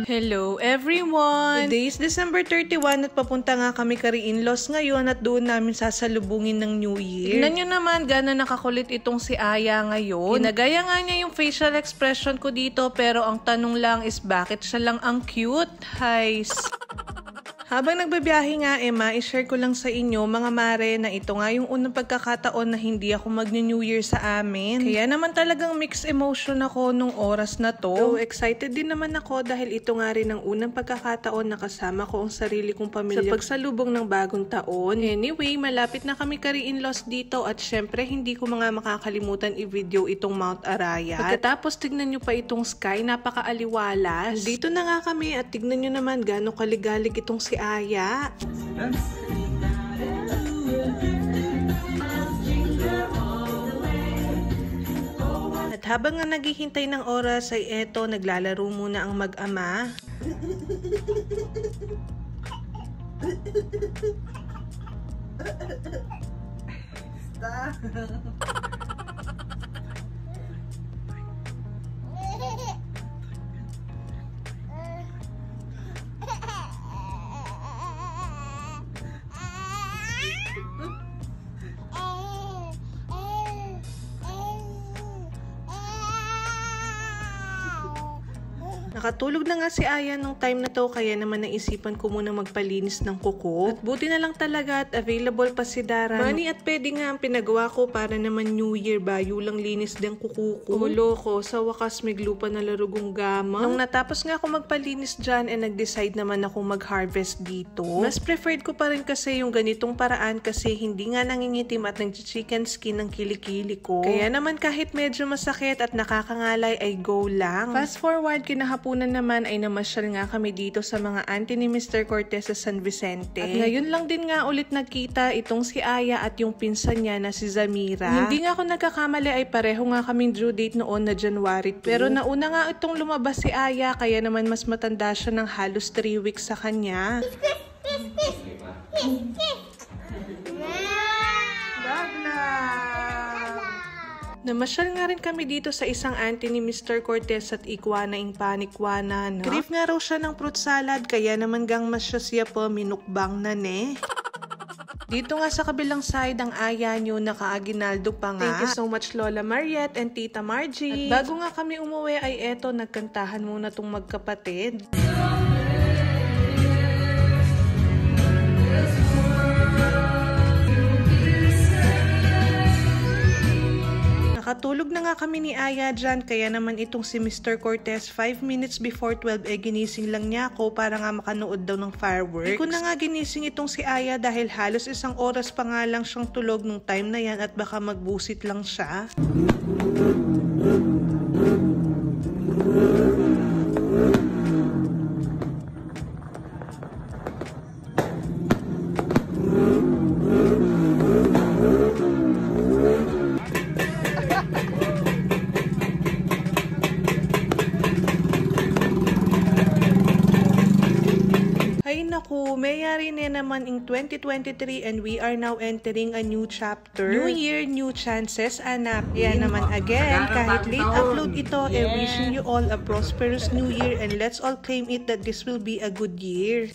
Hello everyone! Today is December 31 at papunta nga kami kari-in-laws ngayon at doon namin sasalubungin ng New Year. Tignan nyo naman gano'n nakakulit itong si Aya ngayon. Ginagaya nga niya yung facial expression ko dito pero ang tanong lang is bakit siya lang ang cute? Hi! Habang nagbabiyahe nga, Emma, i-share ko lang sa inyo, mga mare, na ito nga yung unang pagkakataon na hindi ako mag-New Year sa amin. Kaya naman talagang mixed emotion ako nung oras na to. So, excited din naman ako dahil ito nga rin ang unang pagkakataon na kasama ko ang sarili kong pamilya sa pagsalubong ng bagong taon. Anyway, malapit na kami kari-in-laws dito at syempre hindi ko mga makakalimutan i-video itong Mount Arayat. Pagkatapos tignan nyo pa itong sky, napaka-aliwalas. Dito na nga kami at tignan nyo naman gaano kaligalig itong si Aya. At habang nga naghihintay ng oras ay eto, naglalaro muna ang mag-ama. Nakatulog na nga si Aya nung time na to kaya naman naisipan ko muna magpalinis ng kuko. At buti na lang talaga at available pa si Dara. Money at pwede nga ang pinagawa ko para naman New Year bayo lang linis din kuko ko. Loko, sa wakas may glupa na larugong gama. Nung natapos nga ako magpalinis dyan nag-decide naman ako mag-harvest dito. Mas preferred ko pa rin kasi yung ganitong paraan kasi hindi nga nangingitim at nag-chicken skin ng kilikili ko. Kaya naman kahit medyo masakit at nakakangalay ay go lang. Fast forward, kinahaponan naman ay namasyal nga kami dito sa mga auntie ni Mr. Cortez sa San Vicente. At ngayon lang din nga ulit nagkita itong si Aya at yung pinsan niya na si Zamira. Hindi nga ako nagkakamali ay pareho nga kaming due date noon na January 2. Pero nauna nga itong lumabas si Aya kaya naman mas matanda siya ng halos 3 weeks sa kanya. Namasyal nga rin kami dito sa isang auntie ni Mr. Cortez at ikwana ing panikwana, no? Crave nga raw siya ng fruit salad, kaya naman gang masya siya po minukbang na ne. Dito nga sa kabilang side ang Aya nyo naka-aginaldo pa nga. Thank you so much Lola Mariette and Tita Margie. At bago nga kami umuwi ay eto, nagkantahan muna tong magkapatid. Nakatulog na nga kami ni Aya dyan, kaya naman itong si Mr. Cortez 5 minutes before 12 ginising lang niya ako para nga makanood daw ng fireworks. Hindi ko na nga ginising itong si Aya dahil halos 1 oras pa nga lang siyang tulog nung time na yan at baka magbusit lang siya. Ay naku, mayari na naman in 2023 and we are now entering a new chapter. New year, new chances, anak. Yan naman again, kahit late upload ito, wishing you all a prosperous new year and let's all claim it that this will be a good year.